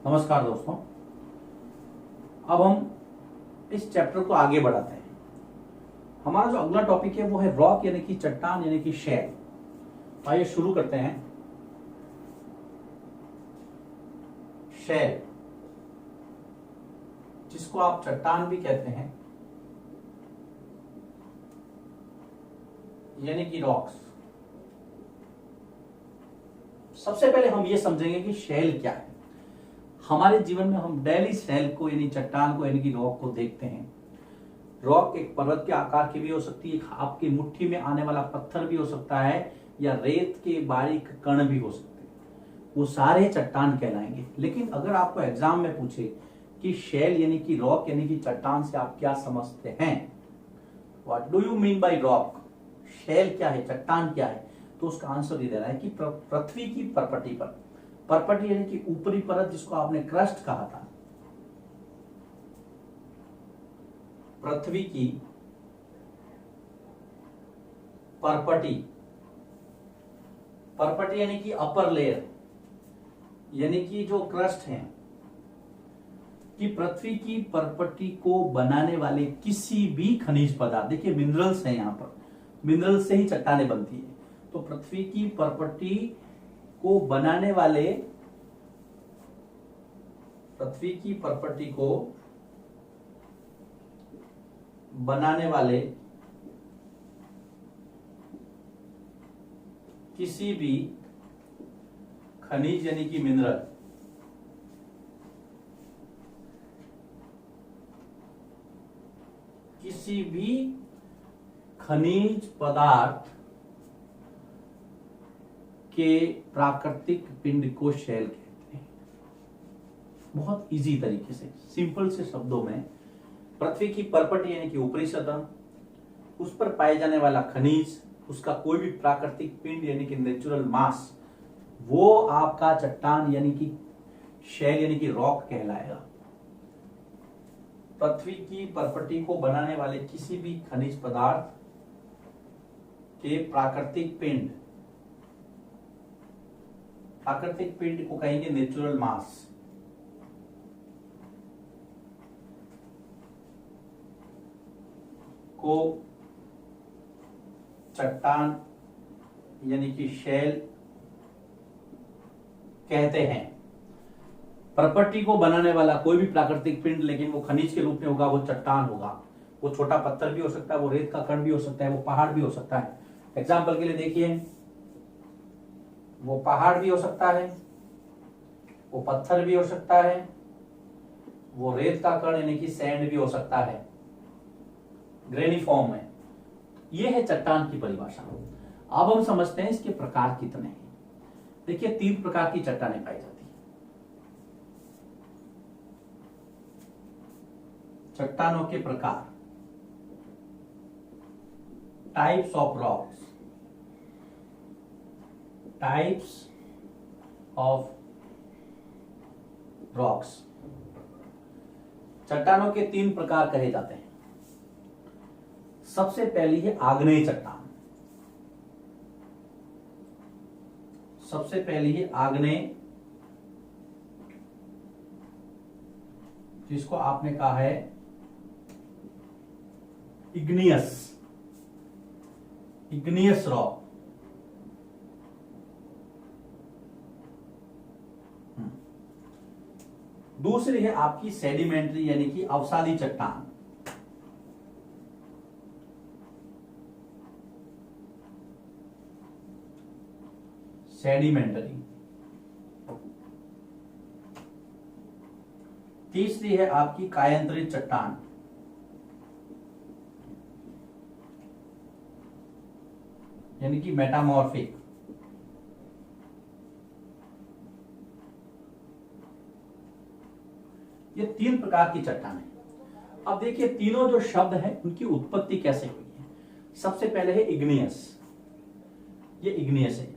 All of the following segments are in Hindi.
नमस्कार दोस्तों। अब हम इस चैप्टर को आगे बढ़ाते हैं। हमारा जो अगला टॉपिक है वो है रॉक यानी कि चट्टान यानी कि शैल। आइए शुरू करते हैं। शैल जिसको आप चट्टान भी कहते हैं यानी कि रॉक्स। सबसे पहले हम ये समझेंगे कि शैल क्या है। हमारे जीवन में हम डेली शैल को यानी चट्टान को यानी कि रॉक को देखते हैं। रॉक एक पर्वत के आकार की भी हो सकती है, आपकी मुट्ठी में आने वाला पत्थर भी हो सकता है, या रेत के बारीक कण भी हो सकते हैं। वो सारे चट्टान कहलाएंगे। लेकिन अगर आपको एग्जाम में पूछे कि शैल यानी कि रॉक यानी कि चट्टान से आप क्या समझते हैं, what do you mean by rock, शैल क्या है, चट्टान क्या है, तो उसका आंसर ये दे रहा है कि पृथ्वी की परपटी पर, परपटी यानी कि ऊपरी परत जिसको आपने क्रस्ट कहा था, पृथ्वी की परपटी, परपटी यानी कि अपर लेयर यानी कि जो क्रस्ट है, कि पृथ्वी की परपटी को बनाने वाले किसी भी खनिज पदार्थ, देखिए मिनरल्स हैं, यहां पर मिनरल्स से ही चट्टानें बनती है, तो पृथ्वी की परपटी को बनाने वाले, पृथ्वी की परपटी को बनाने वाले किसी भी खनिज यानी कि मिनरल, किसी भी खनिज पदार्थ के प्राकृतिक पिंड को शैल कहते हैं। बहुत इजी तरीके से, सिंपल से शब्दों में, पृथ्वी की परपटी यानी कि ऊपरी सतह, उस पर पाए जाने वाला खनिज, उसका कोई भी प्राकृतिक पिंड यानी कि नेचुरल मास, वो आपका चट्टान यानी कि शैल यानी कि रॉक कहलाएगा। पृथ्वी की परपटी को बनाने वाले किसी भी खनिज पदार्थ के प्राकृतिक पिंड, प्राकृतिक पिंड को कहेंगे नेचुरल मास, को चट्टान यानी कि शैल कहते हैं। प्रॉपर्टी को बनाने वाला कोई भी प्राकृतिक पिंड, लेकिन वो खनिज के रूप में होगा, वो चट्टान होगा। वो छोटा पत्थर भी हो सकता है, वो रेत का कण भी हो सकता है, वो पहाड़ भी हो सकता है। एग्जाम्पल के लिए देखिए, वो पहाड़ भी हो सकता है, वो पत्थर भी हो सकता है, वो रेत का कण यानी कि सैंड भी हो सकता है, ग्रेनी फॉर्म में। ये है चट्टान की परिभाषा। अब हम समझते हैं इसके प्रकार कितने हैं। देखिए 3 प्रकार की चट्टानें पाई जाती हैं। चट्टानों के प्रकार, types of rocks, types of rocks. चट्टानों के 3 प्रकार कहे जाते हैं। सबसे पहली है आग्नेय चट्टान। सबसे पहली है आग्नेय, जिसको आपने कहा है इग्नियस, इग्नियस रॉक। दूसरी है आपकी सेडिमेंट्री यानी कि अवसादी चट्टान। सेडिमेंटरी। तीसरी है आपकी कायांतरित चट्टान, यानी कि मेटामॉर्फिक। ये 3 प्रकार की चट्टान है। अब देखिए तीनों जो शब्द हैं उनकी उत्पत्ति कैसे हुई है। सबसे पहले है इग्नियस। ये इग्नियस है,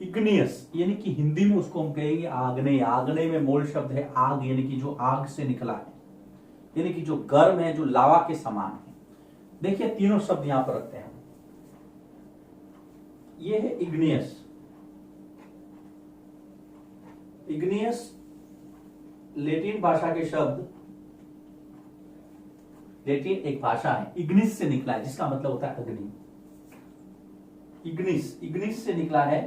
इग्नियस यानी कि हिंदी में उसको हम कहेंगे आग्नेय। आग्नेय में मूल शब्द है आग, यानी कि जो आग से निकला है, यानी कि जो गर्म है, जो लावा के समान है। देखिए तीनों शब्द यहां पर रखते हैं। ये है इग्नियस, इग्नियस लेटिन भाषा के शब्द, लेटिन एक भाषा है, इग्निस से निकला है, जिसका मतलब होता है अग्नि। इग्निस, इग्निस से निकला है,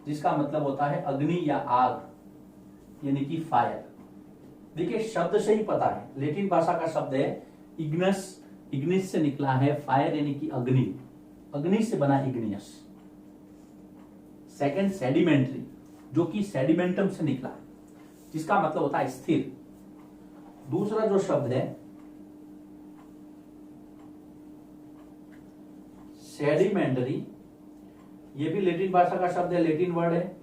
जिसका मतलब होता है अग्नि या आग, यानी कि फायर। देखिए शब्द से ही पता है, लेटिन भाषा का शब्द है इग्नस, इग्निस से निकला है फायर यानी कि अग्नि, अग्नि से बना इग्नियस। सेकंड सेडिमेंट्री, जो कि सेडिमेंटम से निकला है, जिसका मतलब होता है स्थिर। दूसरा जो शब्द है सेडिमेंटरी, ये भी लेटिन भाषा का शब्द है, लेटिन वर्ड है,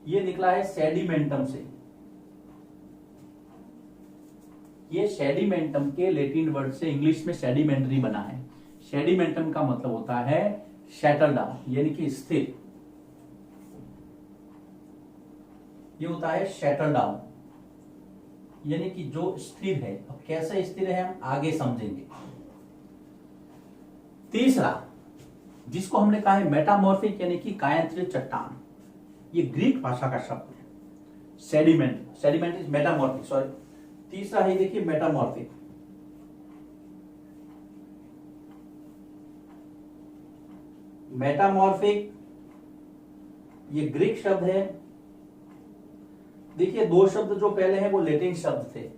ये निकला है सेडिमेंटम से। ये सेडिमेंटम के लेटिन वर्ड से इंग्लिश में सेडिमेंटरी बना है। सेडिमेंटम का मतलब होता है शैटल डाउन, यानी कि स्थिर। ये होता है शैटल डाउन, यानी कि जो स्थिर है। अब कैसे स्थिर है हम आगे समझेंगे। तीसरा, जिसको हमने कहा है मेटामॉर्फिक, यानी कि कायांतरित चट्टान, ये ग्रीक भाषा का शब्द है। Sediment, sediment is metamorphic, sorry. तीसरा है देखिए मेटामॉर्फिक। मेटामॉर्फिक ये ग्रीक शब्द है। देखिए दो शब्द जो पहले हैं वो लेटिन शब्द थे,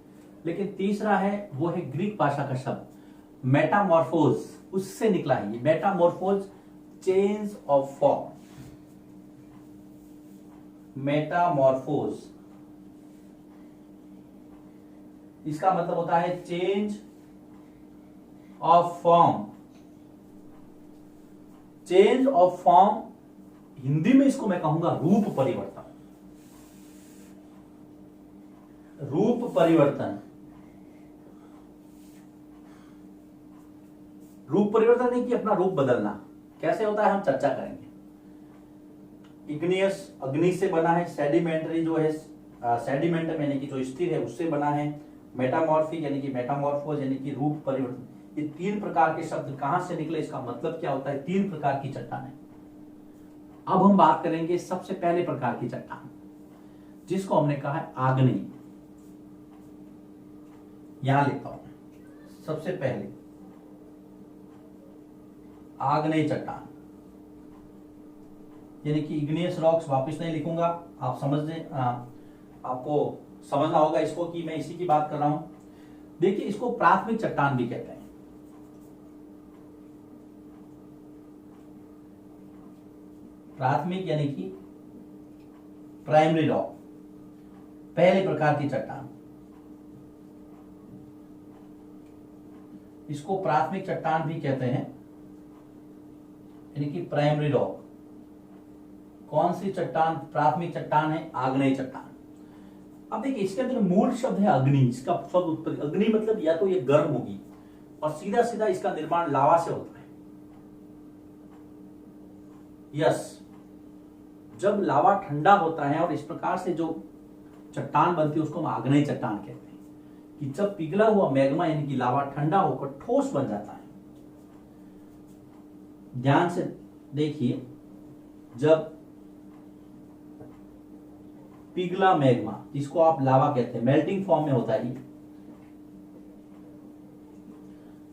लेकिन तीसरा है वो है ग्रीक भाषा का शब्द मेटामॉर्फोज, उससे निकला है ये। Metamorphose change of form, metamorphose, इसका मतलब होता है change of form. Change of form, Hindi में इसको मैं कहूंगा रूप परिवर्तन। रूप परिवर्तन, रूप परिवर्तन नहीं कि अपना रूप बदलना। कैसे होता है हम चर्चा करेंगे। इग्नियस अग्नि से बना है, सेडिमेंटरी जो है सेडिमेंटम यानी कि जो स्थिर है उससे बना है, मेटामॉर्फिक यानी कि मेटामॉर्फोज यानी कि रूप परिवर्तन। ये तीन प्रकार के शब्द कहां से निकले, इसका मतलब क्या होता है। तीन प्रकार की चट्टानें। अब हम बात करेंगे सबसे पहले प्रकार की चट्टान, जिसको हमने कहा है आग्नेय। यहां लिखता हूं सबसे पहले आग्नेय चट्टान, यानी कि इग्नियस रॉक्स। वापस नहीं लिखूंगा, आप समझ लें, आपको समझना होगा इसको कि मैं इसी की बात कर रहा हूं। देखिए इसको प्राथमिक चट्टान भी कहते हैं। प्राथमिक यानी कि प्राइमरी रॉक, पहले प्रकार की चट्टान, इसको प्राथमिक चट्टान भी कहते हैं, यानी कि प्राइमरी रॉक। कौन सी चट्टान प्राथमिक चट्टान है, आग्नेय चट्टान। अब देखिए इसके अंदर मूल शब्द है अग्नि, इसका शब्द उत्पत्ति अग्नि मतलब या तो ये गर्म होगी, और सीधा सीधा इसका निर्माण लावा से होता है। यस, जब लावा ठंडा होता है और इस प्रकार से जो चट्टान बनती है उसको हम आग्नेय चट्टान कहते हैं, कि जब पिघला हुआ मैग्मा यानी कि लावा ठंडा होकर ठोस बन जाता है। ध्यान से देखिए, जब पिघला मैग्मा, जिसको आप लावा कहते हैं, मेल्टिंग फॉर्म में होता है,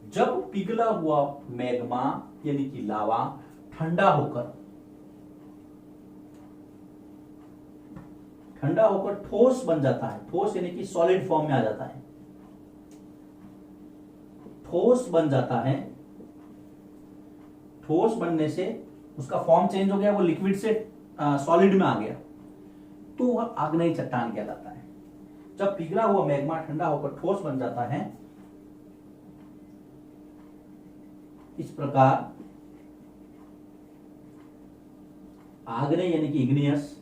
जब पिघला हुआ मैग्मा यानी कि लावा ठंडा होकर ठोस बन जाता है, ठोस यानी कि सॉलिड फॉर्म में आ जाता है, ठोस बन जाता है। ठोस बनने से उसका फॉर्म चेंज हो गया, वो लिक्विड से सॉलिड में आ गया, तो वह आग्नेय चट्टान कहलाता है। जब पिघला हुआ मैग्मा ठंडा होकर ठोस बन जाता है, इस प्रकार आग्नेय यानी कि इग्नियस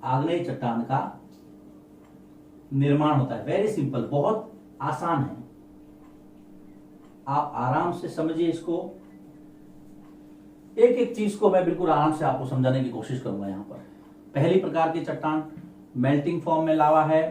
आग्नेय चट्टान का निर्माण होता है। वेरी सिंपल, बहुत आसान है, आप आराम से समझिए इसको। एक एक चीज को मैं बिल्कुल आराम से आपको समझाने की कोशिश करूंगा। यहां पर पहली प्रकार की चट्टान मेल्टिंग फॉर्म में लावा है,